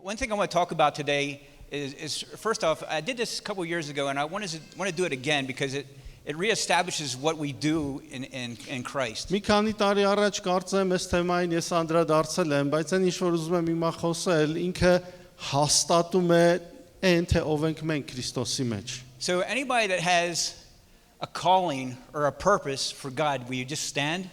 One thing I want to talk about today is first off, I did this a couple years ago, and I want to do it again because it reestablishes what we do in Christ. Մի քանի տարի առաջ կարծեմ այս թեմային ես անդրադարձել եմ, բայց այն ինչ որ ուզում եմ հիմա խոսել, ինքը հաստատում է այն թե ով ենք մենք Քրիստոսի մեջ. So anybody that has a calling or a purpose for God, will you just stand?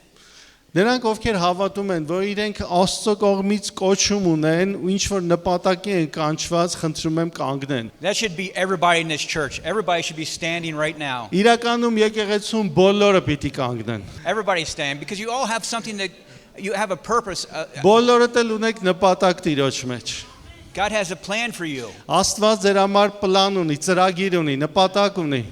Նրանք ովքեր հավատում են, որ իրենք Աստծո կողմից կոչում ունեն, ու ինչ որ նպատակի են կանչված, խնդրում եմ կանգնեն. That should be everybody in this church. Everybody should be standing right now. Իրականում եկեղեցում բոլորը պիտի կանգնեն. Everybody stand because you all have something that you have a purpose. Բոլորդ էլ ունեք նպատակ Տիրոջ մեջ. God has a plan for you. Աստված ձեր համար պլան ունի, ծրագիր ունի, նպատակ ունի.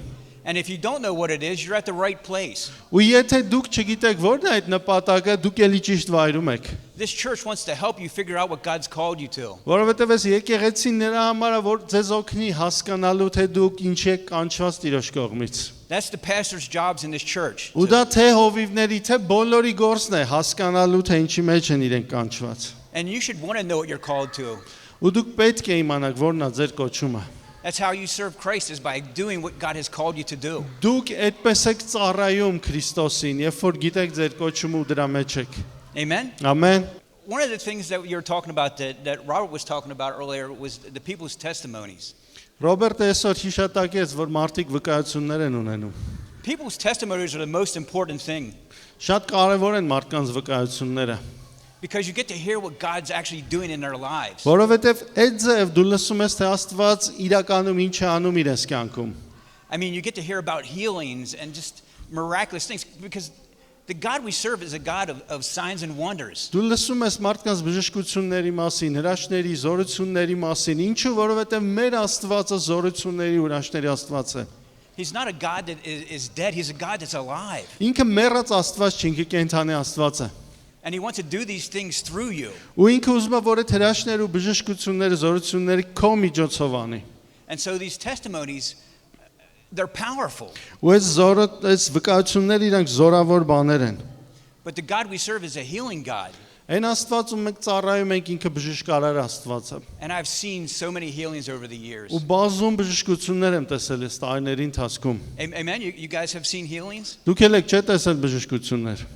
And if you don't know what it is, you're at the right place. Ու եթե դուք չգիտեք որն է այդ նպատակը, դուք էլի ճիշտ վայրում եք. This church wants to help you figure out what God's called you to. Որովհետև այս եկեղեցին նրա համար է, որ ձեզ օգնի հասկանալու թե դուք ինչ եք կանչված Տիրոջ կողմից. That's the pastor's jobs in this church. Ու դա թե հովիվների, թե բոլորի գործն է հասկանալու թե ինչի մեջ են իրենք կանչված. And you should want to know what you're called to. Ու դուք պետք է իմանաք որն է ձեր կոչումը. That's how you serve Christ, is by doing what God has called you to do. Դուք այդպես եք ծառայում Քրիստոսին, երբ որ գիտեք ձեր կոչումը ու դրա մեջ եք. Amen? Ամեն. One of the things that you were talking about that Robert was talking about earlier was the people's testimonies. Ռոբերտը այսօր հիշատակեց, որ մարդիկ վկայություններ են ունենում. People's testimonies are the most important thing. Շատ կարևոր են մարդկանց վկայությունները. Because you get to hear what God's actually doing in their lives. Որովհետև այդ ձև դու լսում ես թե Աստված իրականում ինչ է անում իրենց կյանքում. I mean, you get to hear about healings and just miraculous things because the God we serve is a God of signs and wonders. Դու լսում ես մարդկանց բժշկությունների մասին, հրաշքների, զորությունների մասին, ինչու որովհետև մեր Աստվածը զորությունների ու հրաշքների Աստված է. He's not a God that is dead, he's a God that's alive. Ինքը մեռած Աստված չի, ինքը կենդանի Աստված է. And he wants to do these things through you. Ու ինքը ուզում է որ այդ հրաշքները ու բժշկությունները, զորությունները քո միջոցով անի. And so these testimonies, they're powerful. Ու այս վկայությունները իրանք զորավոր բաներ են. But the God we serve is a healing God. Այն Աստվածում մենք ծառայում ենք ինքը բժշկարար Աստված է. And I've seen so many healings over the years. Ու բազում բժշկություններ եմ տեսել այս տարիների ընթացքում. Amen. You guys have seen healings? Դուք եք չէ տեսել բժշկություններ.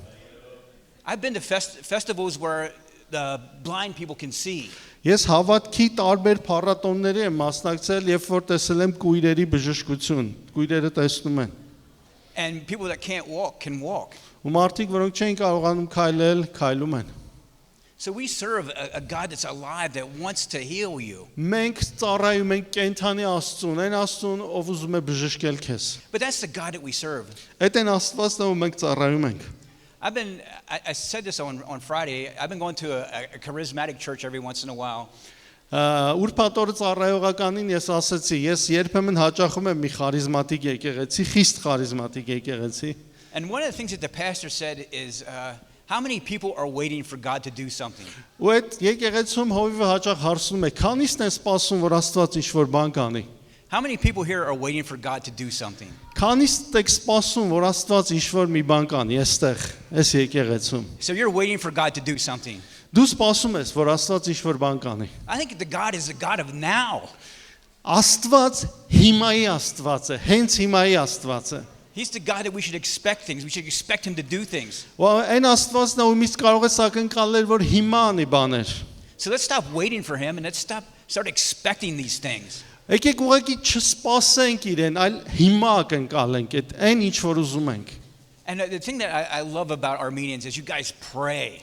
I've been to festivals where the blind people can see. Ես հավատքի տարբեր փառատոնների եմ մասնակցել, երբ որ տեսել եմ կույրերի բժշկություն, կույրերը տեսնում են. And people that can't walk can walk. Ու մարդիկ, որոնք չեն կարողանում քայլել, քայլում են. So we serve a God that's alive that wants to heal you. Մենք ծառայում ենք կենդանի Աստծուն, այն Աստծուն, ով ուզում է բժշկել քեզ. But that's the God that we serve. Այդ այն Աստվածն է, ով մենք ծառայում ենք. I said this on Friday. I've been going to a charismatic church every once in a while. Ուրբաթ օրը ծառայողականին ես ասացի, ես երբեմն հաճախում եմ մի խարիզմատիկ եկեղեցի, խիստ խարիզմատիկ եկեղեցի. And one of the things that the pastor said is how many people are waiting for God to do something? Ու այդ եկեղեցում հովիվը հաճախ հարցնում է, քանիսն են սպասում, որ Աստված ինչ-որ բան կանի? How many people here are waiting for God to do something? Քանիսն եք սպասում, որ Աստված ինչ-որ մի բան կանի այստեղ, այս եկեղեցում? So you're waiting for God to do something. Դու սպասում ես, որ Աստված ինչ-որ բան կանի? I think the God is the God of now. Աստված հիմայի Աստված է, հենց հիմայի Աստված է. He's the God that we should expect things. We should expect him to do things. Ու այն Աստվածն է, ում իսկ կարող է ակնկալել, որ հիմա անի բաներ. So let's stop waiting for him and let's start expecting these things. Եկեք ուղղակի չսպասենք իրեն, այլ հիմա ակնկալենք այն ինչ որ ուզում ենք. And the thing that I love about Armenians is you guys pray.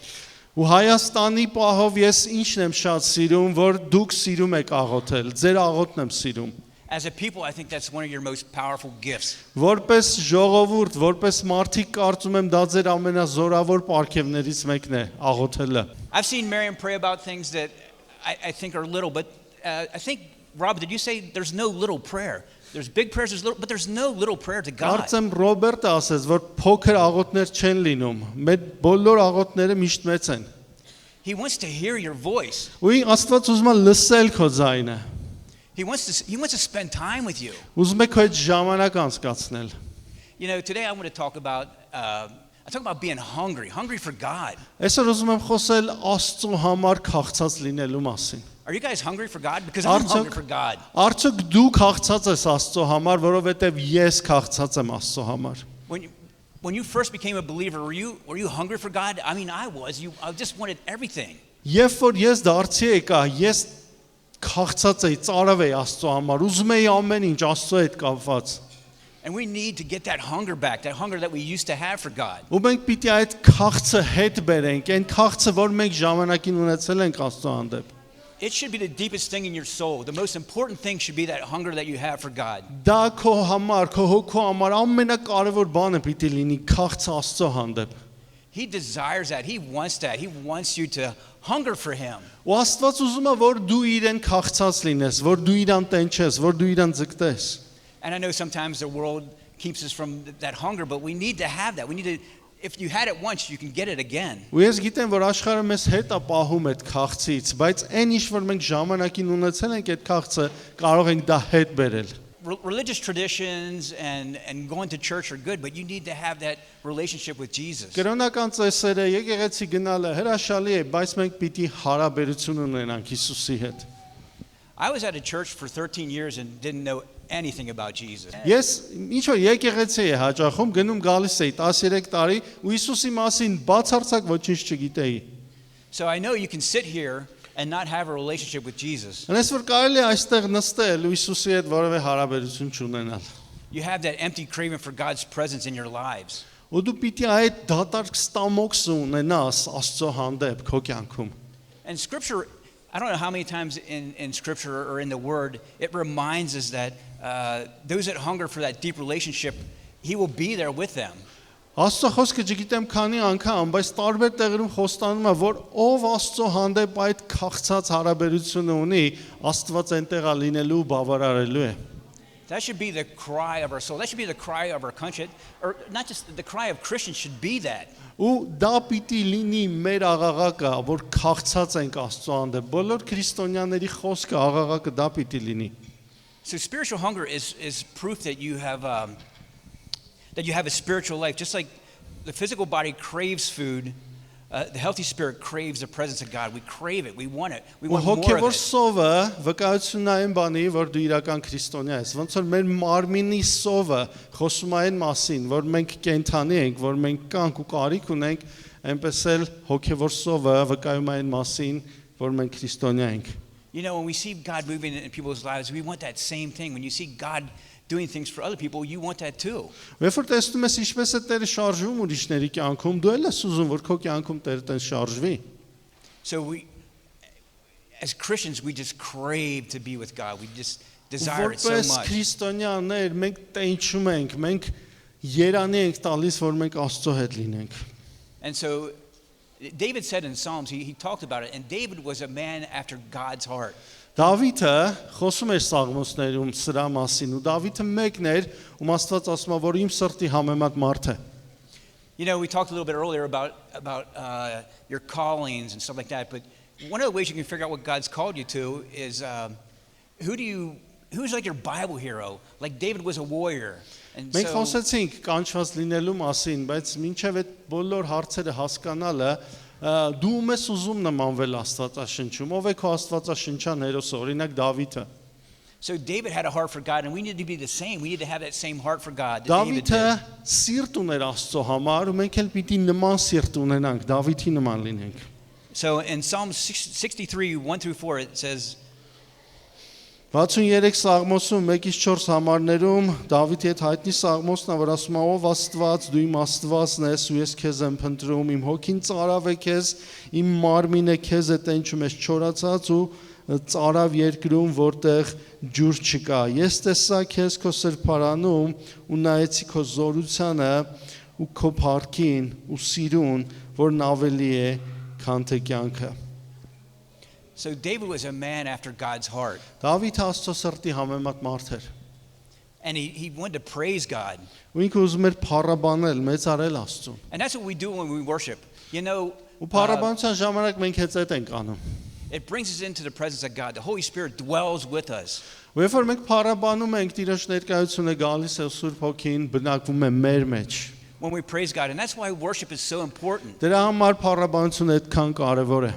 Ու Հայաստանի պահով ես ինչն եմ շատ սիրում, որ դուք սիրում եք աղոթել, ձեր աղոթն եմ սիրում. As a people, I think that's one of your most powerful gifts. Որպես ժողովուրդ, որպես մարդիկ կարծում եմ դա ձեր ամենազորավոր պարգևներից մեկն է, աղոթելը. I've seen Miriam pray about things that I think are little, but I think Rob, did you say there's no little prayer? There's big prayers, but there's no little prayer to God. Կարծեմ Ռոբերտը ասեց, որ փոքր աղոթներ չեն լինում, մեր բոլոր աղոթները միշտ մեծ են. He wants to hear your voice. Ու Աստված ուզում է լսել քո ձայնը. He wants to spend time with you. Ուզում է քո հետ ժամանակ անցկացնել. You know, today I want to talk about I'm talking about being hungry for God. Այսօր ուզում եմ խոսել Աստծո համար քաղցած լինելու մասին։ Are you guys hungry for God? Because I'm hungry for God. Արդյոք դու քաղցած ես Աստծո համար, որովհետև ես քաղցած եմ Աստծո համար։ When you first became a believer, were you hungry for God? I mean, I was. I just wanted everything. Երբ որ ես դարձի եկա, ես քաղցած էի, ծարավ էի Աստծո համար, ուզում էի ամեն ինչ Աստծո հետ կապված։ And we need to get that hunger back, that hunger that we used to have for God. Ու մենք պիտի այդ քաղցը հետ բերենք, այն քաղցը, որ մենք ժամանակին ունեցել ենք Աստծո հանդեպ։ It should be the deepest thing in your soul. The most important thing should be that hunger that you have for God. Դա քո համար, քո հոգու համար ամենակարևոր բանը պիտի լինի քաղցը Աստծո հանդեպ։ He desires that. He wants that. He wants you to hunger for him. Ու Աստված ուզում է, որ դու իրեն քաղցած լինես, որ դու իրան տենչես, որ դու իրան ձգտես։ And I know sometimes the world keeps us from that hunger, but we need to have that. We need to, if you had it once, you can get it again. Ու ես գիտեմ, որ աշխարհը մեզ հետ է պահում այդ քաղցից, բայց այն ինչ որ մենք ժամանակին ունեցել ենք այդ քաղցը, կարող ենք դա հետ բերել։ Religious traditions and going to church are good, but you need to have that relationship with Jesus. Կրոնական ծեսերը, եկեղեցի գնալը հրաշալի է, բայց մենք պիտի հարաբերություն ունենանք Հիսուսի հետ։ I was at a church for 13 years and didn't know anything about Jesus. Ես ինչ որ եկեղեցի է հաճախում, գնում գալիս էի 13 տարի ու Հիսուսի մասին բացարձակ ոչինչ չգիտեի։ So I know you can sit here and not have a relationship with Jesus. Այնպես որ կարելի է այստեղ նստել ու Հիսուսի հետ որևէ հարաբերություն չունենալ։ You have that empty craving for God's presence in your lives. Ու դու պիտի այդ դատարկ ստամոքսը ունենաս Աստծո հանդեպ քո կյանքում։ And Scripture, I don't know how many times in Scripture or in the Word, it reminds us that those that hunger for that deep relationship, He will be there with them. Աստծո խոսքը չգիտեմ քանի անգամ, բայց տարբեր տեղերում խոստանում է, որ ով Աստծո հանդեպ այդ քաղցած հարաբերությունը ունի, Աստված այնտեղ է լինելու ու բավարարելու է։ That should be the cry of our soul. That should be the cry of our country, or not just the cry of Christians should be that. Ու դա պիտի լինի մեր աղաղակը, որ քաղցած ենք Աստծո հանդեպ։ Բոլոր քրիստոնյաների խոսքը աղաղակը դա պիտի լինի։ So spiritual hunger is proof that you have a spiritual life. Just like the physical body craves food, the healthy spirit craves the presence of God. We crave it. We want it. We want more of Հոգևոր it. սովը վկայությունն է այն բանի, որ դու իրական քրիստոնյա ես։ Ոնց որ մեր մարմինի սովը խոսում է այն մասին, որ մենք կենթանի ենք, որ մենք կանք ու կարիք ունենք, այնպես էլ հոգևոր սովը վկայում է այն մասին, որ մենք քրիստոնյա ենք։ You know, when we see God moving in people's lives, we want that same thing. When you see God doing things for other people, you want that too. Երբ որ տեսնում ես ինչպես է Տերը շարժվում ուրիշների կյանքում, դու էլ ես ուզում, որ քո կյանքում Տերը տեն շարժվի։ So we, as Christians, we just crave to be with God. We just desire it so Որպես much. քրիստոնյաներ մենք տենչում ենք, մենք երանի ենք տալիս, որ մենք Աստծո հետ լինենք։ And so David said in Psalms, he talked about it, and David was a man after God's heart. Դավիթը խոսում էր Սաղմոսներում սրա մասին, ու Դավիթը մեկն էր, ում Աստված ասում է, որ իմ սրտի համեմատ մարդ է։ You know, we talked a little bit earlier about your callings and stuff like that, but one of the ways you can figure out what God's called you to is who's like your Bible hero? Like David was a warrior. And Մենք so խոսեցինք կանչված լինելու մասին, բայց մինչև այդ բոլոր հարցերը հասկանալը դու ում ես ուզում նմանվել Աստվածաշնչում, ով է քո Աստվածաշնչյան հերոսը, օրինակ Դավիթը։ So David had a heart for God, and we need to be the same. We need to have that same heart for God that David Դավիթը did. սիրտ ուներ Աստծո համար, ու մենք էլ պիտի նման սիրտ ունենանք, Դավիթի նման լինենք։ So in Psalm 63, 1-4, it says, 63 Սաղմոսում 1-4 համարներում Դավիթի հետ հայտնի Սաղմոսն է, որ ասում է. Ով Աստված, դու իմ Աստվածն ես, ու ես քեզ եմ փնտրում, իմ հոգին ծարավ է քեզ, իմ մարմինը քեզ է տենչում, ես չորացած ու ծարավ երկրում, որտեղ ջուր չկա։ Ես տեսա քեզ քո սրբարանում ու նայեցի քո զորությանը ու քո փառքին ու սիրուն, որն ավելի է, քան թե կյանքը։ so David was a man after God's heart. Դավիթը Աստծո սրտի համեմատ մարդ էր։ And he wanted to praise God. Ու ինքը ուզում էր փառաբանել, մեծարել Աստծուն։ And that's what we do when we worship. You know, Ու փառաբանության ժամանակ մենք հեծետ ենք անում։ it brings us into the presence of God. The Holy Spirit dwells with us. Ու երբ որ մենք փառաբանում ենք, Տիրոջ ներկայությունը գալիս է Սուրբ Հոգին բնակվում է մեր մեջ։ when we praise God. And that's why worship is so important. Դրա համար փառաբանությունը այդքան կարևոր է։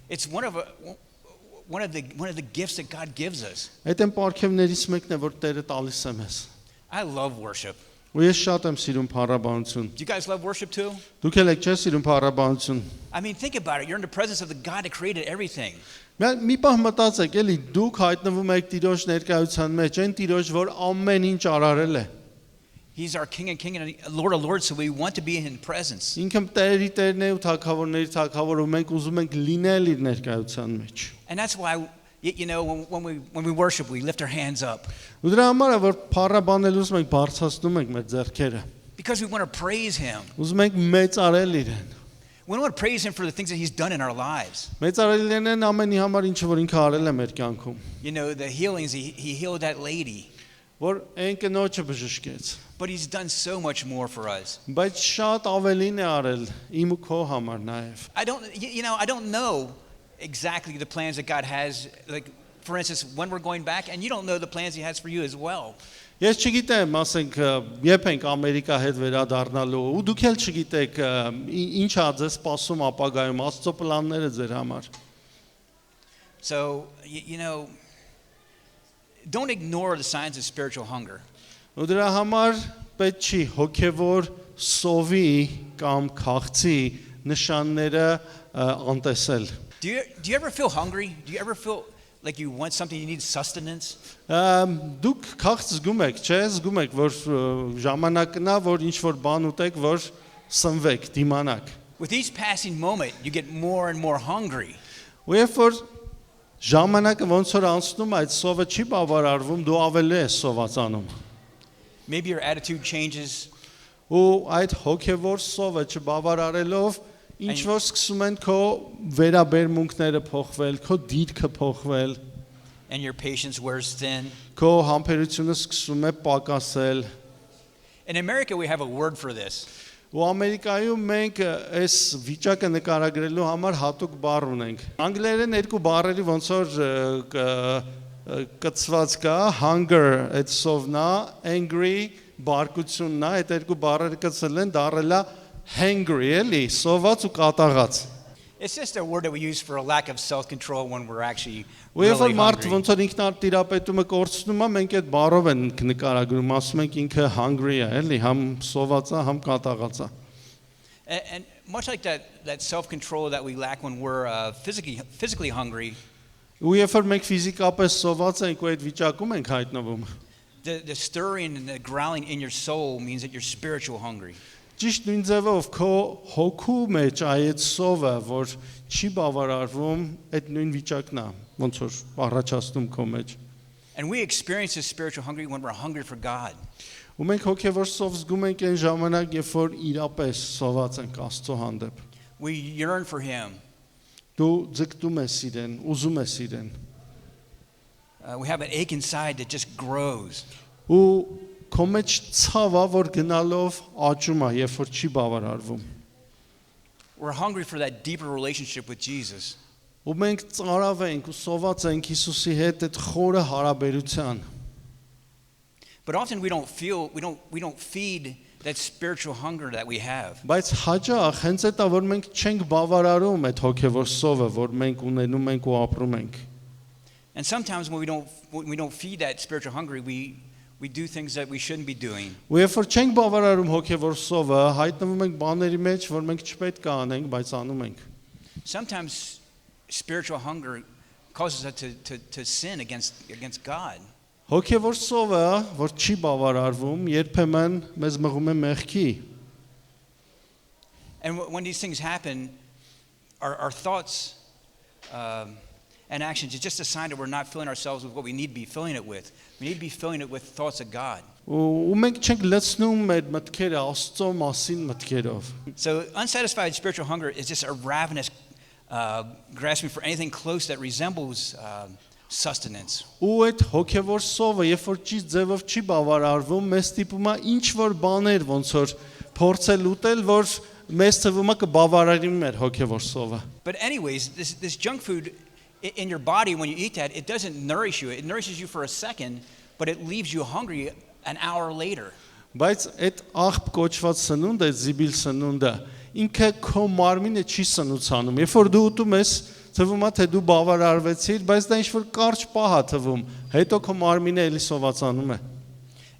It's one of the gifts that God gives us. Այդ այն պարգևներից մեկն է, որ Տերը տալիս է մեզ։ I love worship. Ու ես շատ եմ սիրում փառաբանություն։ Do you guys love worship too? Դուք եք չէ՞ սիրում փառաբանություն։ I mean, think about it. You're in the presence of the God that created everything. Մի պահ մտածեք, էլի դուք հայտնվում եք Տիրոջ ներկայության մեջ, այն Տիրոջ, որ ամեն ինչ արարել է։ He's our King and King and Lord of Lords, so we want to be in His presence. Ինքն Տերերի Տերն է ու Թագավորների Թագավոր, ու մենք ուզում ենք լինել իր ներկայության մեջ։ And that's why, you know, when we worship, we lift our hands up. Ու դրա համար է, որ փառաբանելուց մենք բարձրացնում ենք մեր ձեռքերը։ Because we want to praise Him. Ուզում ենք մեծարել իրեն։ We want to praise Him for the things that He's done in our lives. Մեծարել իրեն ամենի համար, ինչը որ ինքը արել է մեր կյանքում։ You know, the healings, He healed that lady. Որ այն կնոջը բժշկեց։ But He's done so much more for us. Բայց շատ ավելին է արել իմ ու քո համար նաև։ I don't know exactly the plans that God has, like, for instance, when we're going back, and you don't know the plans He has for you as well. Ես չգիտեմ, ասենք, երբ ենք Ամերիկա հետ վերադառնալու, ու դուք էլ չգիտեք ինչ ա ձեզ սպասում ապագայում, Աստծո պլանները ձեր համար։ So, you know, don't ignore the signs of spiritual hunger. Ու դրա համար պետք չի հոգևոր սովի կամ քաղցի նշանները անտեսել։ Do you ever feel hungry? Do you ever feel like you want something, you need sustenance? Դուք քաղց զգում եք, չէ՞, զգում եք, որ ժամանակն է, որ ինչ որ բան ուտեք, որ սնվեք, դիմանաք։ With each passing moment, you get more and more hungry. Ու երբ որ ժամանակը ոնց որ անցնում, այդ սովը չի բավարարվում, դու ավելի ես սովացանում։ Maybe your attitude changes. Ու այդ հոգևոր սովը չբավարարելով ինչ որ սկսում են քո վերաբերմունքները փոխվել, քո դիրքը փոխվել, and your patience wears thin. Քո համբերությունը սկսում է պակասել։ In America, we have a word for this. Ու Ամերիկայում մենք այս վիճակը նկարագրելու համար հատուկ բառ ունենք։ Անգլերեն երկու բառերի ոնց որ կծված կա, hunger, այդ սովն է, angry, բարկությունն է, այդ երկու բառերը կծել են, դառել է hangry, էլի, սոված ու կատաղած։ It's just a word that we use for a lack of self-control when we're actually Ու երբ որ really մարդ hungry. ոնց որ ինքնատիրապետումը կորցնում է, մենք այդ բառով ենք նկարագրում, ասում ենք ինքը hungry է, էլի, համ սոված է, համ կատաղած է։ And much like that self-control that we lack when we're physically hungry, Ու երբ որ մենք ֆիզիկապես սոված ենք ու այդ վիճակում ենք հայտնվում, the stirring and the growling in your soul means that you're spiritual hungry. Ճիշտ նույն ձևով քո հոգու մեջ այդ սովը, որ չի բավարարվում, այդ նույն վիճակն է, ոնց որ առաջացնում քո մեջ։ And we experience this spiritual hungry when we're hungry for God. Ու մենք հոգևոր սով զգում ենք այն ժամանակ, երբ որ իրապես սոված ենք Աստծո հանդեպ։ We yearn for Him. Դու ձգտում ես իրեն, ուզում ես իրեն։ We have an ache inside that just grows. Ու քո մեջ ցավը, որ գնալով աճում է, երբ որ չի բավարարվում։ We're hungry for that deeper relationship with Jesus. Ու մենք ծարավ ենք ու սոված ենք Հիսուսի հետ այդ խորը հարաբերության։ But often we don't feed that spiritual hunger that we have. Բայց հաճախ հենց այդ է, որ մենք չենք բավարարում այդ հոգևոր սովը, որ մենք ունենում ենք ու ապրում ենք։ And sometimes when we don't feed that spiritual hunger, we do things that we shouldn't be doing. Ու երբ որ չենք բավարարում հոգևոր սովը, հայտնվում ենք բաների մեջ, որ մենք չպետք է անենք, բայց անում ենք։ Sometimes spiritual hunger causes us to sin against God. Հոգևոր սովը, որ չի բավարարվում, երբեմն մեզ մղում է մեղքի։ And when these things happen, our thoughts and actions is just a sign that we're not filling ourselves with what we need to be filling it with. We need to be filling it with thoughts of God. Ու մենք չենք լցնում մեր մտքերը Աստծո մասին մտքերով։ So unsatisfied spiritual hunger is just a ravenous grasping for anything close that resembles sustenance. Ու այդ հոգևոր սովը, երբ որ ճիշտ ձևով չի բավարարվում, մեզ ստիպում է ինչ որ բաներ ոնց որ փորձել ուտել, որ մեզ թվում է կբավարարի մեր հոգևոր սովը։ But anyways, this junk food in your body, when you eat that, it doesn't nourish you. It nourishes you for a second, but it leaves you hungry an hour later. Բայց այդ աղբ կոչված սնունդը, այդ զիբիլ սնունդը, ինքը քո մարմինը չի սնուցանում։ Երբ որ դու ուտում ես, թվում է թե դու բավարարվեցիր, բայց դա ինչ-որ կարճ պահ է թվում, հետո քո մարմինը էլի սովածանում է։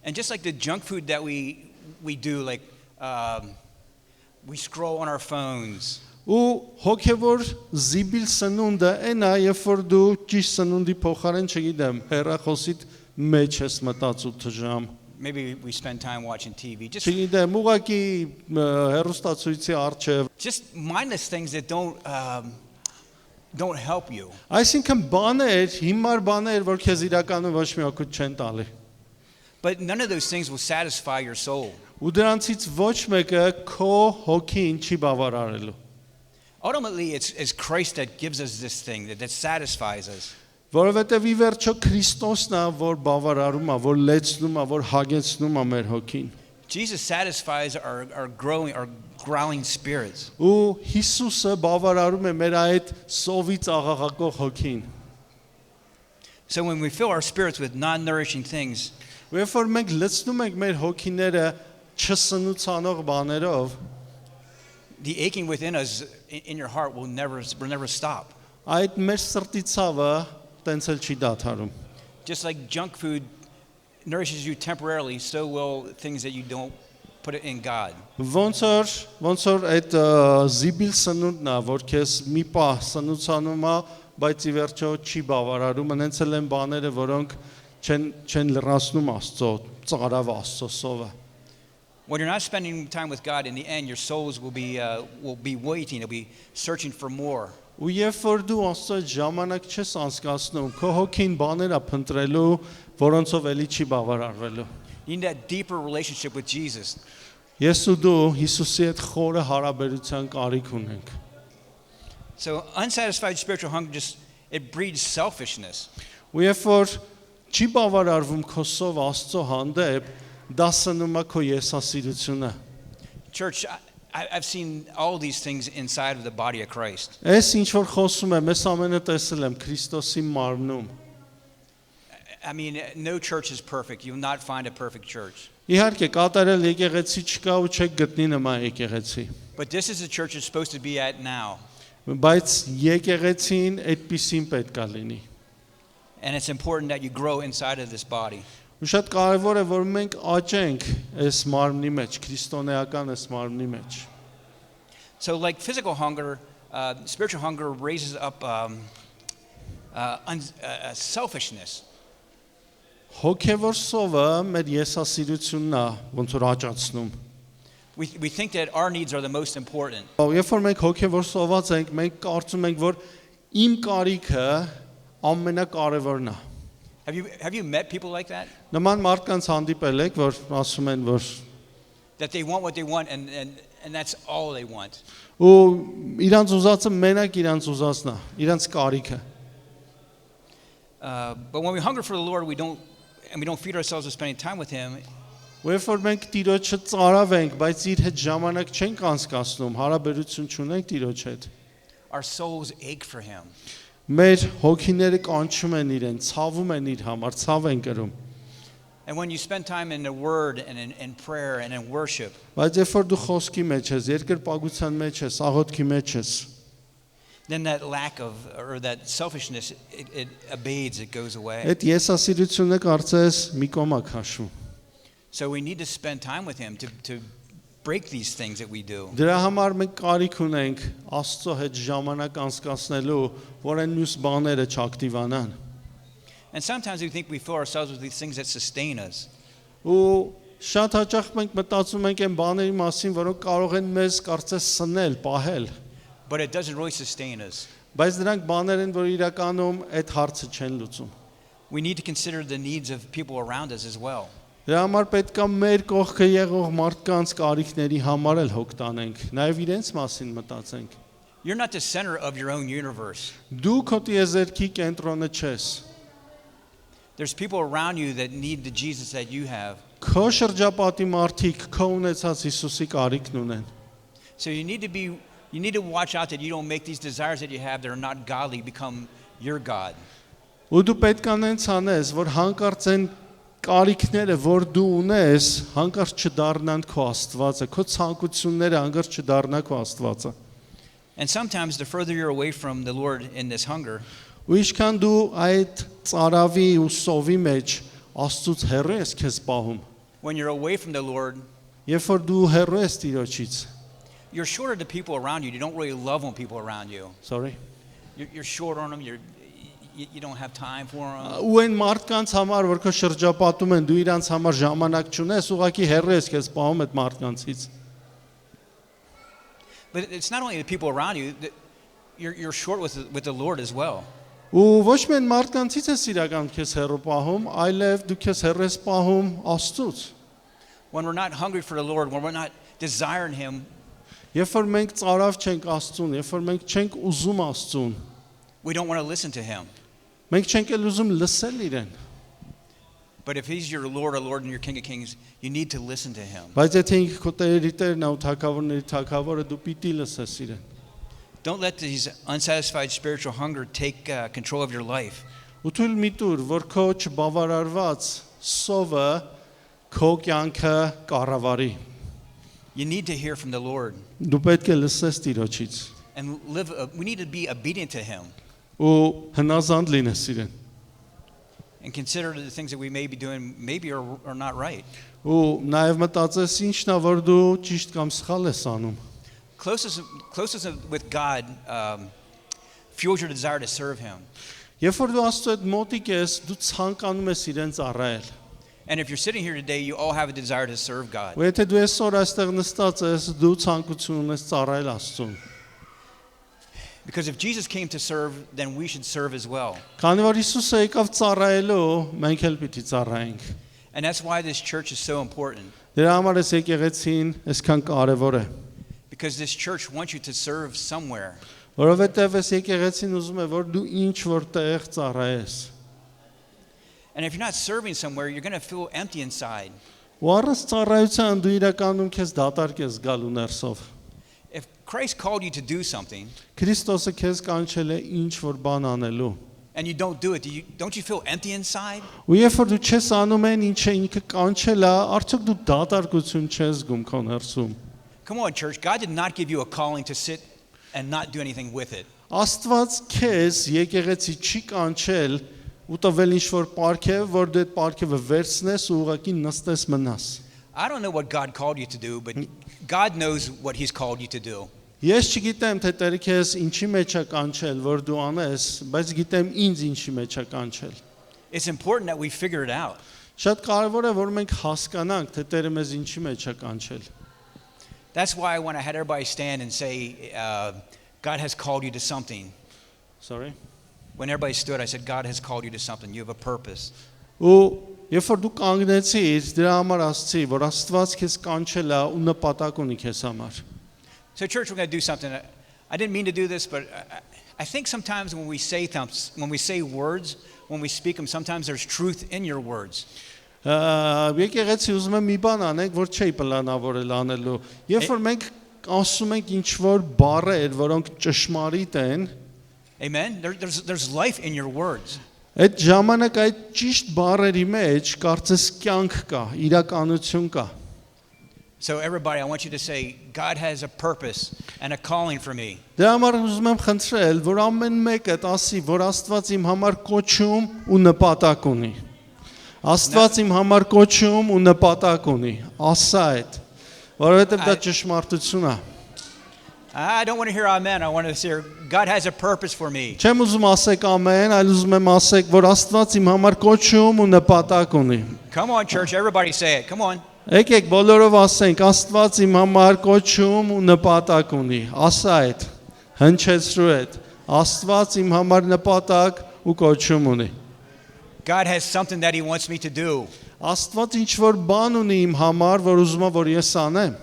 And just like the junk food that we do, like we scroll on our phones. Ու հոգևոր զիբիլ սնունդը այն է, երբ որ դու ճիշտ սնունդի փոխարեն, չգիտեմ, հեռախոսիդ մեջ ես մտածու թժամ։ Maybe we spend time watching TV. Չգիտեմ, ուղղակի հեռուստացույցի առջև։ Just mindless things that don't help you. Այսինքն բաներ, հիմար բաներ, որ քեզ իրականում ոչ մի օգուտ չեն տալի։ But none of those things will satisfy your soul. Ու դրանցից ոչ մեկը քո հոգին չի բավարարելու։ Ultimately, it's Christ that gives us this thing, that satisfies us. Որովհետև ի վերջո Քրիստոսն է, որ բավարարում է, որ լեցնում է, որ հագեցնում է մեր հոգին։ Jesus satisfies our growling spirits. Ու Հիսուսը բավարարում է մեր այդ սովից աղաղակող հոգին։ So when we fill our spirits with non-nourishing things, Երբ որ մենք լցնում ենք մեր հոգիները չսնուցանող բաներով, the aching within us in your heart will never stop. այդ մեր սրտի ցավը տենց էլ չի դադարում։ Just like junk food nourishes you temporarily, so will things that you don't put it in God. Ոնց որ այդ զիբիլ սնունդն է, որ քեզ մի պահ սնուցանում է, բայց ի վերջո չի բավարարում, այնց էլ են բաները, որոնք չեն լրացնում Աստծո, ծարավ Աստծո սովը։ When you're not spending time with God, in the end, your souls will be waiting, they'll be searching for more. Ու երբ որ դու Աստծո ժամանակ չես անցկացնում, քո հոգին բաներ է փնտրելու, որոնցով էլի չի բավարարվելու։ You need that deeper relationship with Jesus. Ես ու դու Հիսուսի հետ խորը հարաբերության կարիք ունենք։ So unsatisfied spiritual hunger it breeds selfishness. Ու երբ որ չի բավարարվում քո սով Աստծո հանդեպ, դա սնում է քո եսասիրությունը։ Church, I've seen all these things inside of the body of Christ. Ես ինչ որ խոսում եմ, ես ամենը տեսել եմ Քրիստոսի մարմնում։ I mean, no church is perfect. You will not find a perfect church. Իհարկե, կատարել եկեղեցի չկա ու չեք գտնի նման եկեղեցի։ But this is the church it's supposed to be at now. Բայց եկեղեցին այդպիսին պետք է լինի։ And it's important that you grow inside of this body. Ու շատ կարևոր է, որ մենք աճենք այս մարմնի մեջ, քրիստոնեական այս մարմնի մեջ։ So like physical hunger, spiritual hunger raises up selfishness. Հոգևոր սովը մեր եսասիրությունն է, ոնց որ աճացնում։ We think that our needs are the most important. Երբ որ մենք հոգևոր սոված ենք, մենք կարծում ենք, որ իմ կարիքը ամենակարևորն է։ Have you met people like that? Նման մարդկանց հանդիպել եք, որ ասում են, որ That they want what they want and that's all they want. ու իրանց ուզածը մենակ իրանց ուզածն է, իրանց կարիքը։ But when we hunger for the Lord, we don't feed ourselves with spending time with Him. Երբ որ մենք Տիրոջը ծարավ ենք, բայց իր հետ ժամանակ չենք անցկացնում, հարաբերություն չունենք Տիրոջ հետ։ Our souls ache for Him. Մեր հոգիները կանչում են իրեն, ցավում են իր համար, ցավ են կրում։ And when you spend time in the Word and in prayer and in worship, Բայց երբ որ դու խոսքի մեջ ես, երկրպագության մեջ ես, աղոթքի մեջ ես, then that lack of or that selfishness it abates, it goes away. այդ եսասիրությունը կարծես մի կողմ է քաշում։ So we need to spend time with Him to break these things that we do. Դրա համար մենք կարիք ունենք Աստծո հետ ժամանակ անցկացնելու, որ այն մյուս բաները չակտիվանան։ And sometimes we think we fill ourselves with these things that sustain us. Ու շատ հաճախ մենք մտածում ենք այն բաների մասին, որոնք կարող են մեզ կարծես սնել, պահել, But it doesn't really sustain us. բայց դրանք բաներ են, որ իրականում այդ հարցը չեն լուծում։ We need to consider the needs of people around us as well. Դրա համար պետք է մեր կողքը եղող մարդկանց կարիքների համար էլ հոգ տանենք, նաև իրենց մասին մտածենք։ You're not the center of your own universe. Դու քո տիեզերքի կենտրոնը չես։ There's people around you that need the Jesus that you have. Քո շրջապատի մարդիկ քո ունեցած Հիսուսի կարիքն ունեն։ So you need to watch out that you don't make these desires that you have that are not godly become your God. Ու դու պետք է նենց անես, որ հանկարծ են կարիքները, որ դու ունես, հանկարծ չդառնան քո Աստվածը, քո ցանկությունները հանկարծ չդառնա քո Աստվածը։ And sometimes the further you're away from the Lord in this hunger, Ու ինչքան դու այդ ծարավի ու սովի մեջ Աստծուց հեռու ես քեզ պահում, when you're away from the Lord, երբ որ դու հեռու ես Տիրոջից, you're shorter to people around you. You don't really love on people around you. sorry, You're short on them. You don't have time for them. ու այն մարդկանց համար, որ քո շրջապատում են, դու իրանց համար ժամանակ չունես, ուղղակի հեռու ես քեզ պահում այդ մարդկանցից։ But it's not only the people around you. You're short with the Lord as well. Ու ոչ միայն մարդկանցից ես իրական քեզ հեռու պահում, այլև դու քեզ հեռու ես պահում Աստծուց։ When we're not hungry for the Lord, when we're not desiring Him, Երբ որ մենք ծարավ չենք Աստծուն, երբ որ մենք չենք ուզում Աստծուն, we don't want to listen to Him. մենք չենք էլ ուզում լսել իրեն։ But if He's your Lord, and your King of Kings, you need to listen to Him. Բայց եթե ինքը քո տերերի տերն է ու թագավորների թագավորը, դու պիտի լսես իրեն։ Don't let these unsatisfied spiritual hunger take control of your life. Ու թույլ մի տուր, որ քո չբավարարված սովը քո կյանքը կառավարի։ You need to hear from the Lord Դու պետք է լսես Տիրոջից and live. We need to be obedient to Him ու հնազանդ լինես իրեն։ and consider the things that we may be doing, maybe are not right. Ու նաև մտածես ինչն է, որ դու ճիշտ կամ սխալ ես անում։ Closest with God fuels your desire to serve Him. Երբ որ դու Աստծո հետ մոտիկ ես, դու ցանկանում ես իրեն ծառայել։ And if you're sitting here today, you all have a desire to serve God. Ու եթե դու այսօր այստեղ նստած ես, դու ցանկություն ունես ծառայել Աստծուն։ Because if Jesus came to serve, then we should serve as well. Քանի որ Հիսուսը եկավ ծառայելու, մենք էլ պիտի ծառայենք։ And that's why this church is so important. Դրա համար էս եկեղեցին այսքան կարևոր է։ Because this church wants you to serve somewhere. Որովհետև այս եկեղեցին ուզում է, որ դու ինչ որտեղ ծառայես։ And if you're not serving somewhere, you're going to feel empty inside. Ու առանց ծառայության դու իրականում քեզ դատարկ ես գալու ներսով։ If Christ called you to do something Քրիստոսը քեզ կանչել է ինչ որ բան անելու։ and you don't do it, don't you feel empty inside? Ու երբ որ դու չես անում այն, ինչը ինքը կանչել է, արդյոք դու դատարկություն չես զգում քո ներսում։ Come on, church. God did not give you a calling to sit and not do anything with it. Աստված քեզ եկեղեցի չի կանչել ու տվել ինչ որ պարգև, որ դու այդ պարգևը վերցնես ու ուղղակի նստես մնաս։ I don't know what God called you to do, but God knows what He's called you to do. Ես չգիտեմ, թե Տերը քեզ ինչի մեջ է կանչել, որ դու անես, բայց գիտեմ ինձ ինչի մեջ է կանչել։ It's important that we figure it out. Շատ կարևոր է, որ մենք հասկանանք, թե Տերը մեզ ինչի մեջ է կանչել։ That's why when I had everybody stand and say, God has called you to something. Sorry. When everybody stood, I said, God has called you to something. You have a purpose. Ու երբ որ դու կանգնեցիր, դրա համար ասացի, որ Աստված քեզ կանչել է ու նպատակ ունի քեզ համար։ So church, we're going to do something. I didn't mean to do this, but I think sometimes when we say words, when we speak them, sometimes there's truth in your words. Եկեղեցի ուզում եմ մի բան անենք, որ չի պլանավորել անելու։ Երբ որ մենք ասում ենք ինչ որ բառեր, որոնք ճշմարիտ են, Amen. There's life in your words. այդ ժամանակ այդ ճիշտ բառերի մեջ կարծես կյանք կա, իրականություն կա։ So everybody, I want you to say, God has a purpose and a calling for me. Դրա համար ուզում եմ խնդրել, որ ամեն մեկը ասի, որ Աստված իմ համար կոչում ու նպատակ ունի։ Աստված իմ համար կոչում ու նպատակ ունի։ Ասա այդ, որովհետև դա ճշմարտություն է։ I don't want to hear amen. I want to hear God has a purpose for me. Չեմ ուզում ասեք ամեն, այլ ուզում եմ ասեք, որ Աստված իմ համար կոչում ու նպատակ ունի։ Come on, church. Everybody say it. Come on. Եկեք բոլորով ասենք, Աստված իմ համար կոչում ու նպատակ ունի։ Ասա այդ, հնչեցրու այդ։ Աստված իմ համար նպատակ ու կոչում ունի։ God has something that He wants me to do. Աստված ինչ որ բան ունի իմ համար, որ ուզում է որ ես անեմ։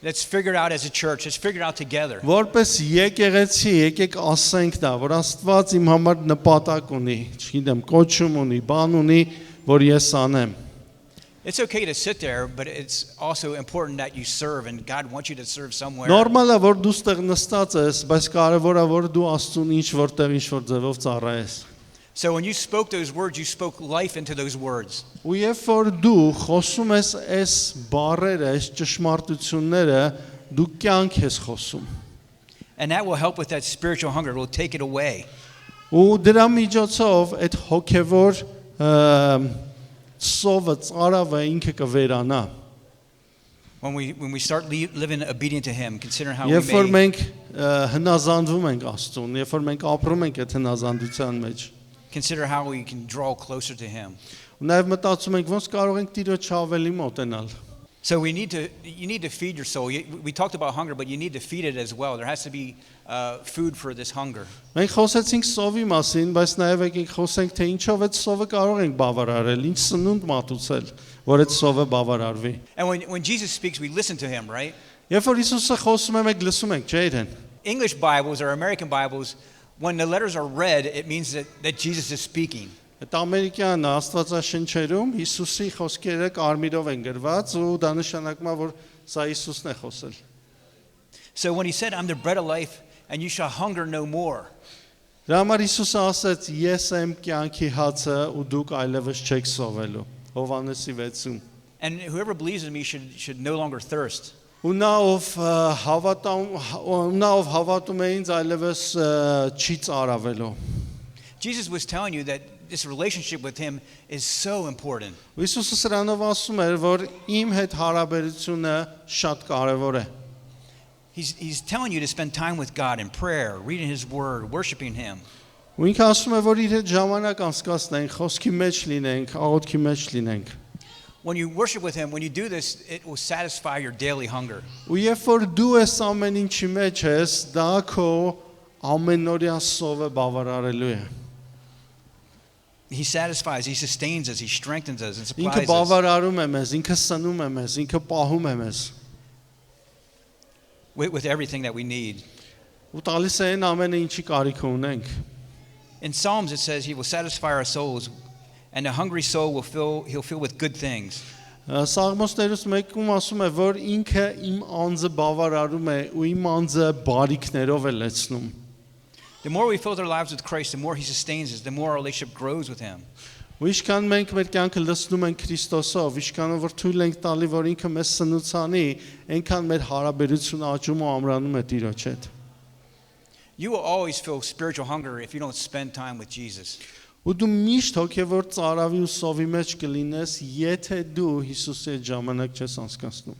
Let's figure it out as a church. Let's figure it out together. Որպես եկեղեցի, եկեք ասենք դա, որ Աստված իմ համար նպատակ ունի, չգիտեմ, կոչում ունի, բան ունի, որ ես անեմ։ It's okay to sit there, but it's also important that you serve, and God wants you to serve somewhere. Նորմալ է, որ դու ստեղ նստած ես, բայց կարևոր է, որ դու Աստծուն ինչ որտեղ ինչ որ ձևով ծառայես։ So when you spoke those words, you spoke life into those words. Ու երբ որ դու խոսում ես այս բառերը, այս ճշմարտությունները, դու կյանք ես խոսում։ And that will help with that spiritual hunger. It will take it away. Ու դրա միջոցով այդ հոգևոր սովը ծարավը ինքը կվերանա։ When we start living obedient to Him, consider how we Երբ որ may մենք հնազանդվում ենք Աստծուն, երբ որ մենք ապրում ենք այդ հնազանդության մեջ, consider how we can draw closer to Him. ու նաև մտածում ենք ոնց կարող ենք Տիրոջ ավելի մոտենալ։ So you need to feed your soul. We talked about hunger, but you need to feed it as well. There has to be food for this hunger. Մենք խոսեցինք սովի մասին, բայց նաև եկեք խոսենք թե ինչով այդ սովը կարող ենք բավարարել, ինչ սնունդ մատուցել, որ այդ սովը բավարարվի։ And when Jesus speaks, we listen to Him, right? Երբ որ Հիսուսը խոսում է, մենք լսում ենք, չէ՞ իրեն։ English Bibles or American Bibles, when the letters are read, it means that Jesus is speaking. Այդ ամերիկյան Աստվածաշնչերում Հիսուսի խոսքերը կարմիրով են գրված ու դա նշանակում է, որ սա Հիսուսն է խոսել։ So when He said, I'm the bread of life, and you shall hunger no more. Դրա համար Հիսուսը ասաց. Ես եմ կյանքի հացը ու դուք այլևս չեք սովելու։ Հովհաննեսի 6-ում։ And whoever believes in me should no longer thirst. Ու նա ով հավատում է ինձ այլևս չի ծարավելու։ Jesus was telling you that this relationship with Him is so important. Հիսուսը սրանով ասում էր, որ իմ հետ հարաբերությունը շատ կարևոր է։ He's telling you to spend time with God in prayer, reading His Word, worshiping Him. Ու ինքը ասում է, որ իր հետ ժամանակ անցկացնենք, խոսքի մեջ լինենք, աղոթքի մեջ լինենք։ When you worship with Him, when you do this, it will satisfy your daily hunger. Ու երբ որ դու ես ամեն ինչի մեջ ես, դա քո ամենօրյա սովը բավարարելու է։ He satisfies, He sustains us, He strengthens us and Ինքը supplies us. բավարարում է մեզ, ինքը սնում է մեզ, ինքը պահում է մեզ։ With everything that we need. Ու տալիս է այն ամենը, ինչի կարիք ունենք։ In Psalms it says He will satisfy our souls, and the hungry soul He'll fill with good things. Սաղմոսներուց մեկում ասում է, որ ինքը իմ անձը բավարարում է ու իմ անձը բարիքներով է լեցնում։ The more we fill our lives with Christ, the more He sustains us, the more our relationship grows with Him. Ու ինչքան մենք մեր կյանքը լցնում ենք Քրիստոսով, ինչքան որ թույլ ենք տալի, որ ինքը մեզ սնուցանի, այնքան մեր հարաբերությունը աճում ու ամրանում է Տիրոջ հետ։ You will always feel spiritual hunger if you don't spend time with Jesus. Ու դու միշտ հոգևոր ծարավի ու սովի մեջ կլինես, եթե դու Հիսուսի հետ ժամանակ չես անցկացնում։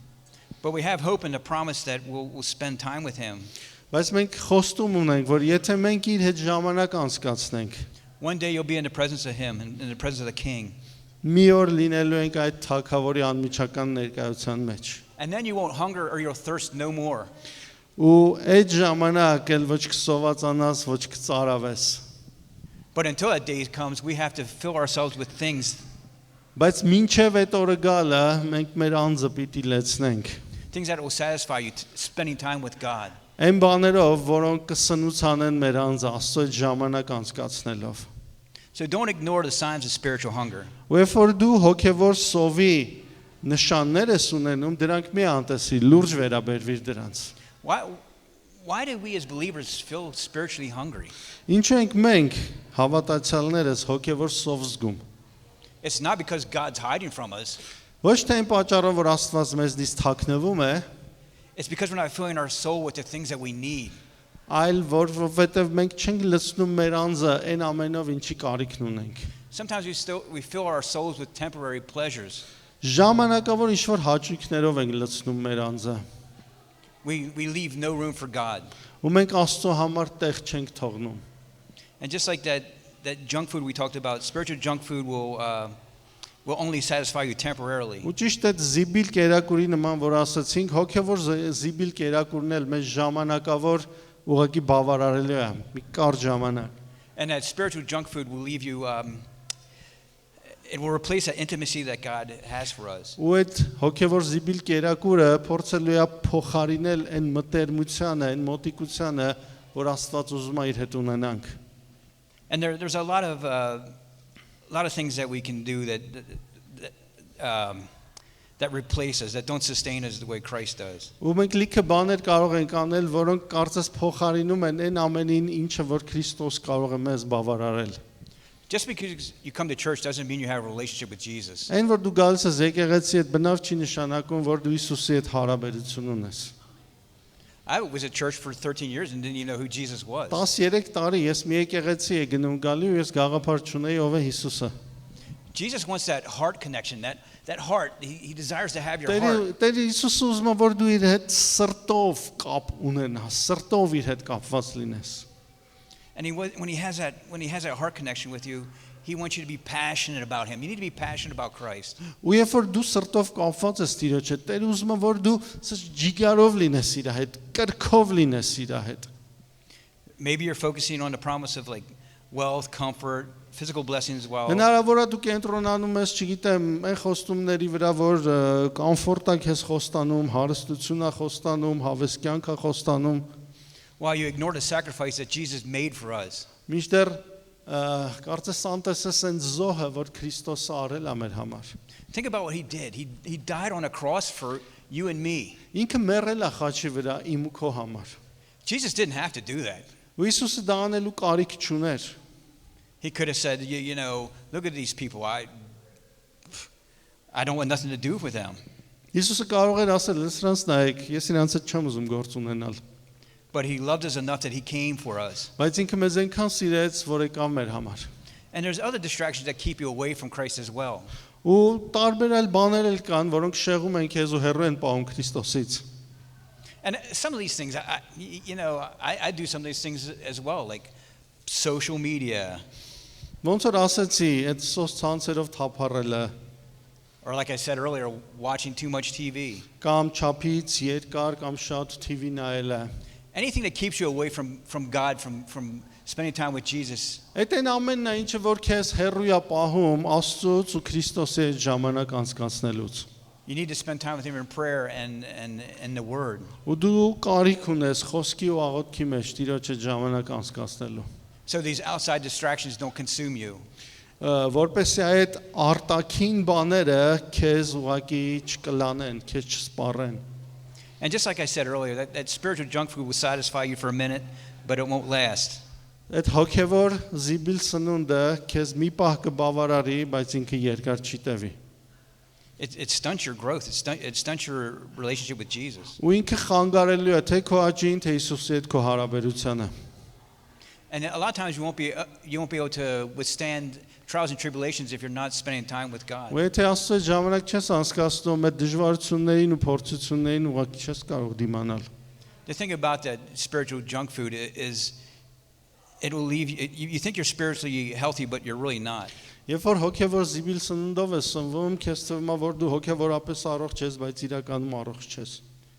But we have hope in the promise that we'll spend time with Him. Բայց մենք խոստում ունենք, որ եթե մենք իր հետ ժամանակ անցկացնենք, One day you'll be in the presence of Him, in the presence of the King. մի օր լինելու ենք այդ թագավորի անմիջական ներկայության մեջ։ And then you won't hunger or you'll thirst no more. Ու այդ ժամանակ էլ ոչ կսովացանաս, ոչ կծարավես։ But until that day comes, we have to fill ourselves with things Բայց մինչև այդ օրը գալը մենք մեր անձը պիտի լեցնենք։ that will satisfy you, spending time with God. Այն բաներով, որոնք կսնուցանեն մեր անձը Աստծո հետ ժամանակ անցկացնելով։ So don't ignore the signs of spiritual hunger. Ու երբ որ դու հոգևոր սովի նշաններ ես ունենում, դրանք մի անտեսի, լուրջ վերաբերվիր դրանց։ Why do we as believers feel spiritually hungry? Ինչու ենք մենք հավատացյալներս հոգևոր սով զգում։ It's not because God's hiding from us. Ոչ թե այն պատճառով, որ Աստված մեզնից թաքնվում է, It's because we're not filling our soul with the things that we need. այլ որովհետև մենք չենք լցնում մեր անձը այն ամենով, ինչի կարիքն ունենք։ Sometimes we fill our souls with temporary pleasures. Ժամանակավոր ինչ-որ հաճույքներով ենք լցնում մեր անձը։ We leave no room for God. Ու մենք Աստծո համար տեղ չենք թողնում։ And just like that junk food we talked about, spiritual junk food will only satisfy you temporarily. Ու ճիշտ այդ զիբիլ կերակուրի նման, որ ասացինք, հոգևոր զիբիլ կերակուրն էլ մեզ ժամանակավոր ուղղակի բավարարելու է, մի կարճ ժամանակ։ And that spiritual junk food will leave you it will replace that intimacy that God has for us. Ու այդ հոգևոր զիբիլ կերակուրը փորձելու է փոխարինել այն մտերմությանը, այն մոտիկությանը, որ Աստված ուզում է իր հետ ունենանք։ And there's a lot of things that we can do that replace us, that don't sustain us the way Christ does. Ու մենք լիքը բաներ կարող ենք անել, որոնք կարծես փոխարինում են այն ամենին, ինչը որ Քրիստոս կարող է մեզ բավարարել։ Just because you come to church doesn't mean you have a relationship with Jesus. Այն որ դու գալիս ես եկեղեցի հետ բնավ չի նշանակում, որ դու Հիսուսի հետ հարաբերություն ունես։ I was at church for 13 years and didn't even know who Jesus was. 13 տարի ես մի եկեղեցի եմ գնում գալի ու ես գաղափար չունեի ով է Հիսուսը։ Jesus wants that heart connection, that heart. He desires to have your heart. Տեր Հիսուսը ուզում է որ դու իր հետ սրտով կապ ունենաս, սրտով իր հետ կապված լինես։ And when he has that heart connection with you, he wants you to be passionate about him. You need to be passionate about Christ. Ու երբ որ դու սրտով կապված ես Տիրոջ հետ, Տերը ուզում է որ դու ջիգարով լինես իր հետ, կրքով լինես իր հետ։ Maybe you're focusing on the promise of like wealth, comfort, physical blessings as well. Հնարավոր է դու կենտրոնանում ես, չգիտեմ, այն խոստումների վրա, որ կոմֆորտ ա քեզ խոստանում, հարստություն ա խոստանում, հավես կյանք ա խոստանում։ While you ignore the sacrifice that Jesus made for us. Միշտեր կարծես անտեսես այն զոհը, որ Քրիստոսը արել ա մեր համար։ Think about what he did. He died on a cross for you and me. Ինքը մեռել ա խաչի վրա իմ ու քո համար։ Jesus didn't have to do that. Ու Հիսուսը դա անելու կարիք չուներ։ He could have said, you know, look at these people. I don't want nothing to do with them. Հիսուսը կարող էր ասել, «Սրանց նայեք, ես իրանց հետ չեմ ուզում գործ ունենալ»։ But he loved us enough that he came for us. Բայց ինքը մեզ այնքան սիրեց, որ եկավ մեր համար։ And there's other distractions that keep you away from Christ as well. Ու տարբեր այլ բաներ էլ կան, որոնք շեղում են քեզ ու հեռու են պահում Քրիստոսից։ And some of these things, I do some of these things as well, like social media. Ոնց որ ասեցի, այդ սոցցանցերով թափառելը, Or like I said earlier, watching too much TV. կամ չափից երկար կամ շատ TV նայելը։ Anything that keeps you away from God, from spending time with Jesus. Այդ այն ամենն է, ինչը որ քեզ հեռու է պահում Աստծուց ու Քրիստոսի հետ ժամանակ անցկացնելուց։ You need to spend time with him in prayer and the word. Ու դու կարիք ունես խոսքի ու աղոթքի մեջ Տիրոջ հետ ժամանակ անցկացնելու։ So these outside distractions don't consume you. Որպեսզի այդ արտաքին բաները քեզ ուղակի չկլանեն, քեզ չսպառեն։ And just like I said earlier, that spiritual junk food will satisfy you for a minute, but it won't last. Այդ հոգևոր զիբիլ սնունդը քեզ մի պահ կբավարարի, բայց ինքը երկար չի տևի։ It stunts your growth. It stunts your relationship with Jesus. Ու ինքը խանգարելու է թե քո աճին, թե Հիսուսի հետ քո հարաբերությանը։ And a lot of times you won't be able to withstand trials and tribulations if you're not spending time with God. Ու եթե Աստծո հետ ժամանակ չես անցկացնում, այդ դժվարություններին ու փորձություններին ուղղակի չես կարող դիմանալ։ The thing about that spiritual junk food is it will leave you think you're spiritually healthy, but you're really not. Երբ որ հոգևոր զիբիլ սննդով ես սնվում, քեզ թվում է, որ դու հոգևորապես առողջ ես, բայց իրականում առողջ չես։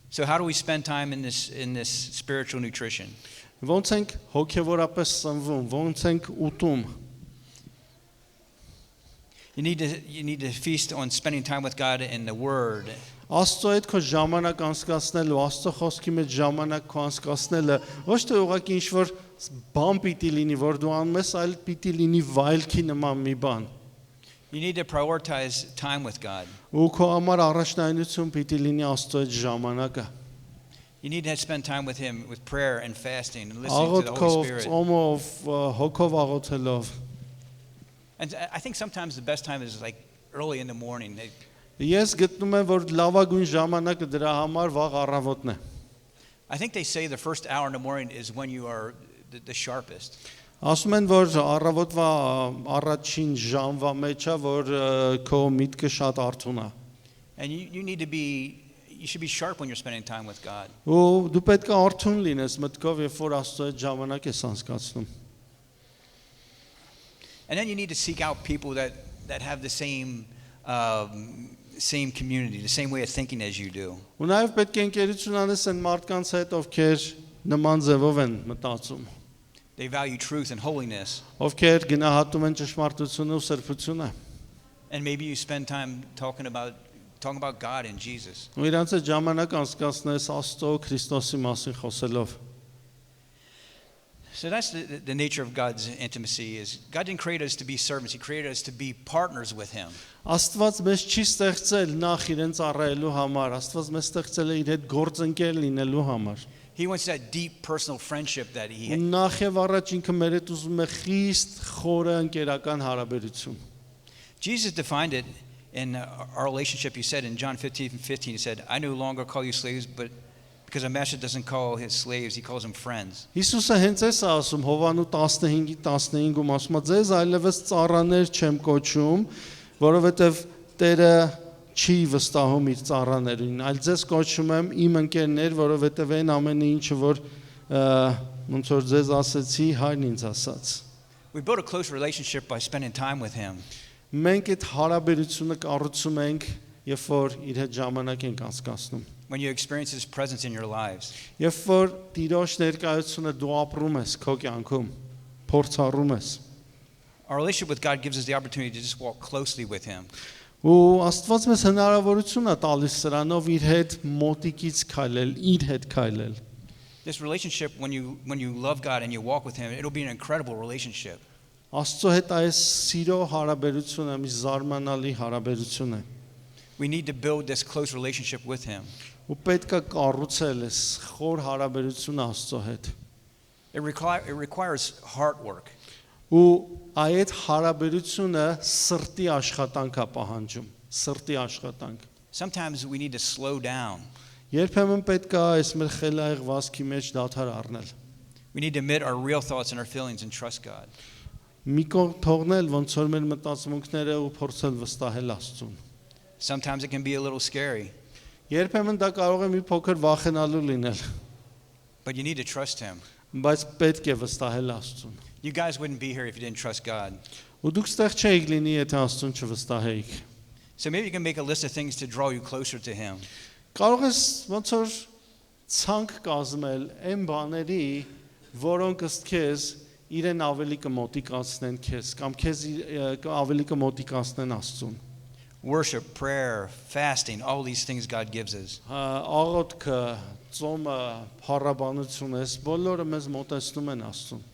So how do we spend time in this spiritual nutrition? Ոնց ենք հոգևորապես սնվում, ոնց ենք ուտում։ You need to feast on spending time with God in the Word. Աստծո հետ քո ժամանակ անցկացնելու, Աստծո խոսքի մեջ ժամանակ քո անցկացնելը ոչ թե ուղղակի ինչ-որ բան պիտի լինի, որ դու անում ես, այլ պիտի լինի վայելքի նման մի բան։ You need to prioritize time with God. Ու քո համար առաջնայնություն պիտի լինի Աստծո հետ ժամանակը։ You need to spend time with him with prayer and fasting and listening to the Holy Spirit. Աղոթքով, հոգով աղոթելով։ And I think sometimes the best time is like early in the morning. Ես գտնում եմ, որ լավագույն ժամանակը դրա համար վաղ առավոտն է։ I think they say the first hour in the morning is when you are the sharpest. Ասում են, որ առավոտվա առաջին ժամվա մեջ է, որ քո միտքը շատ արթուն է։ And you should be sharp when you're spending time with God. Ու դու պետք է արթուն լինես մտքով, երբ որ Աստծո հետ ժամանակ ես անցկացնում։ And then you need to seek out people that have the same community, the same way of thinking as you do. Ու նաև պետք է ընկերություն անես այն մարդկանց հետ, ովքեր նման ձևով են մտածում, They value truth and holiness. ովքեր գնահատում են ճշմարտությունը ու սրբությունը։ And maybe you spend time talking about God and Jesus. Ու իրանց հետ ժամանակ անցկացնես Աստծո Քրիստոսի մասին խոսելով։ So that's the nature of God's intimacy. Is God didn't create us to be servants. He created us to be partners with him. Աստված մեզ չի ստեղծել նախ իրեն ծառայելու համար, Աստված մեզ ստեղծել է իր հետ գործընկեր լինելու համար։ He wants that deep personal friendship that he Ու նախ եւ առաջ ինքը մեր հետ ուզում է խիստ խորը ընկերական հարաբերություն։ Jesus defined it in our relationship. He said in John 15:15, he said, I no longer call you slaves, but because a master doesn't call his slaves, he calls them friends. Հիսուսը հենց էս է ասում Հովանու 15:15-ում ասում է ձեզ այլևս ծառաներ չեմ կոչում, որովհետև Տերը չի վստահում իր ծառաներին, այլ ձեզ կոչում եմ իմ ընկերներ, որովհետև այն ամենը ինչը որ ոնց որ ձեզ ասեցի, Հայրն ինձ ասաց։ We build a close relationship by spending time with him. Մենք այդ հարաբերությունը կառուցում ենք, երբ որ իր հետ ժամանակ ենք անցկացնում։ When you experience his presence in your lives. Երբ որ Տիրոջ ներկայությունը դու ապրում ես քո կյանքում, փորձառում ես։ Our relationship with God gives us the opportunity to just walk closely with him. Ու Աստված մեզ հնարավորություն է տալիս սրանով իր հետ մոտիկից քայլել, իր հետ քայլել։ This relationship, when you love God and you walk with him, it'll be an incredible relationship. Աստծո հետ այս սիրո հարաբերությունը մի զարմանալի հարաբերություն է։ We need to build this close relationship with him. Ու պետք է կառուցել այս խոր հարաբերությունը Աստծո հետ։ It requires heart work. Ու այդ հարաբերությունը սրտի աշխատանք է պահանջում, սրտի աշխատանք։ Sometimes we need to slow down. Երբեմն պետք է այս մեր խելայեղ վազքի մեջ դադար առնել։ We need to admit our real thoughts and our feelings and trust God. Մի կողմ թողնել ոնց որ մեր մտածմունքները ու փորձել վստահել Աստծուն։ Sometimes it can be a little scary, Երբեմն դա կարող է մի փոքր վախենալու լինել, but you need to trust him. բայց պետք է վստահել Աստծուն։ You guys wouldn't be here if you didn't trust God. Ու դուք ստեղ չէիք լինի, եթե Աստծուն չվստահեիք։ So maybe you can make a list of things to draw you closer to him. Կարող ես ոնց որ ցանկ կազմել այն բաների, որոնք ըստ քեզ իրեն ավելի կմոտիկացնեն քեզ, կամ քեզ ավելի կմոտիկացնեն Աստծուն։ Worship, prayer, fasting, all these things God gives us. Աղոթքը, ծոմը, փառաբանությունը, այս բոլորը մեզ մոտեցնում են Աստծուն։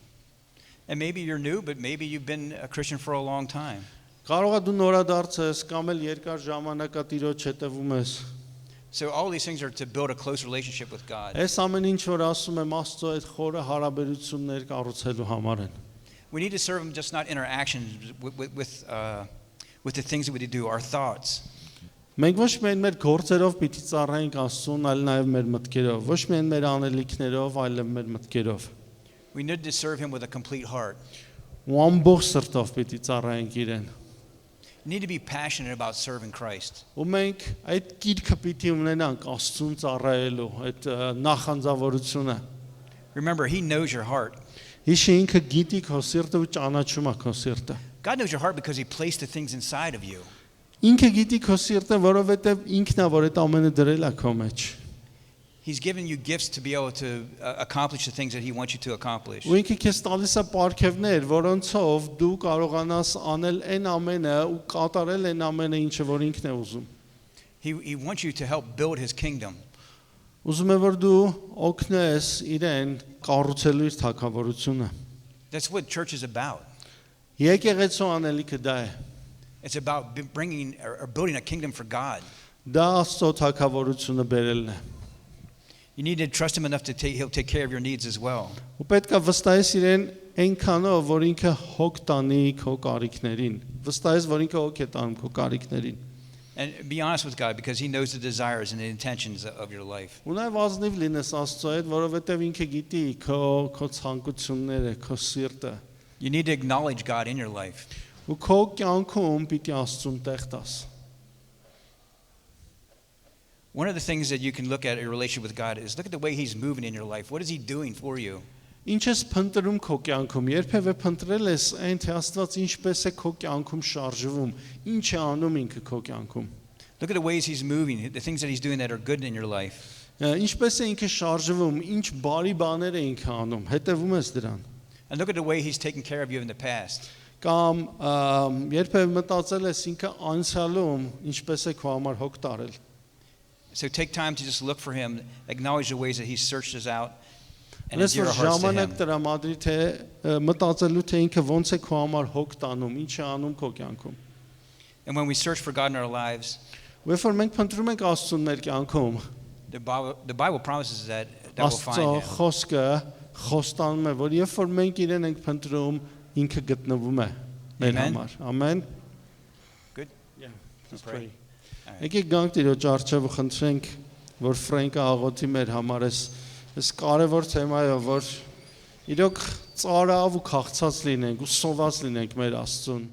And maybe you're new, but maybe you've been a Christian for a long time. Կարող է դու նորադարձ ես, կամ էլ երկար ժամանակ Տիրոջ հետևում ես։ So all these things are to build a close relationship with God. Այս ամեն ինչ որ ասում եմ Աստծո այդ խորը հարաբերություններ կառուցելու համար են։ We need to serve him just not in our actions, with the things that we do, our thoughts. Մենք ոչ միայն մեր գործերով պիտի ծառայենք Աստծուն, այլ նաև մեր մտքերով, ոչ միայն մեր անելիքներով, այլև մեր մտքերով։ We need to serve him with a complete heart. Ու ամբողջ սրտով պիտի ծառայենք իրեն։ You need to be passionate about serving Christ. Ու մենք այդ գիրքը պիտի ունենանք Աստծուն ծառայելու, այդ նախանձավորությունը։ Remember, he knows your heart. Հիշի ինքը գիտի քո սիրտը ու ճանաչում է քո սիրտը։ God knows your heart because he placed the things inside of you. Ինքը գիտի քո սիրտը, որովհետև ինքն է որ այդ ամենը դրել է քո մեջ։ He's given you gifts to be able to accomplish the things that he wants you to accomplish. Ու ինքը քեզ տալիս է պարգևներ, որոնցով դու կարողանաս անել այն ամենը ու կատարել այն ամենը, ինչը որ ինքն է ուզում։ He wants you to help build his kingdom. Ուզում է որ դու օգնես իրեն կառուցելու իր թագավորությունը։ That's what church is about. Եկեղեցու անելիքը դա է։ It's about bringing or building a kingdom for God. Դա Աստծո թագավորությունը բերելն է։ You need to trust him enough to he'll take care of your needs as well. Ու պետք է վստահես իրեն այնքանով, որ ինքը հոգ տանի քո կարիքներին։ Վստահես, որ ինքը հոգ է տանում քո կարիքներին։ And be honest with God because he knows the desires and the intentions of your life. Ու նաև ազնիվ լինես Աստծո հետ, որովհետև ինքը գիտի քո ցանկությունները, քո սիրտը։ You need to acknowledge God in your life. Ու քո կյանքում պիտի Աստծուն տեղ տաս։ One of the things that you can look at in your relationship with God is look at the way he's moving in your life. What is he doing for you? Ինչ ես փնտրում քո կյանքում, երբևէ փնտրել ես այն թե Աստված ինչպես է քո կյանքում շարժվում, ինչ է անում ինքը քո կյանքում։ Look at the ways he's moving, the things that he's doing that are good in your life. Ինչպես է ինքը շարժվում, ինչ բարի բաներ է ինքը անում, հետևում ես դրան։ And look at the way he's taken care of you in the past. Կամ երբևէ մտածել ես ինքը անցյալում ինչպես է քո համար հոգ տարել։ So take time to just look for him, acknowledge the ways that he searched us out, and Ես endear որ our hearts to ժամանակ him. տրամադրի թե մտածելու թե ինքը ոնց է քո համար հոգ տանում, ինչ է անում քո կյանքում։ And when we search for God in our lives, Երբ որ մենք փնտրում ենք Աստծուն մեր կյանքում, the Bible promises that that will Աստծո find him. խոսքը խոստանում է, որ երբ որ մենք իրեն ենք փնտրում, ինքը գտնվում է մեր Amen. համար։ Ամեն։ Good. Yeah, Let's pray. Եկեք գանք Տիրոջ առջև ու խնդրենք, որ Ֆրենկը աղոթի մեր համար այս կարևոր թեմայով, որ իրոք ծարավ ու քաղցած լինենք ու սոված լինենք մեր Աստծուն։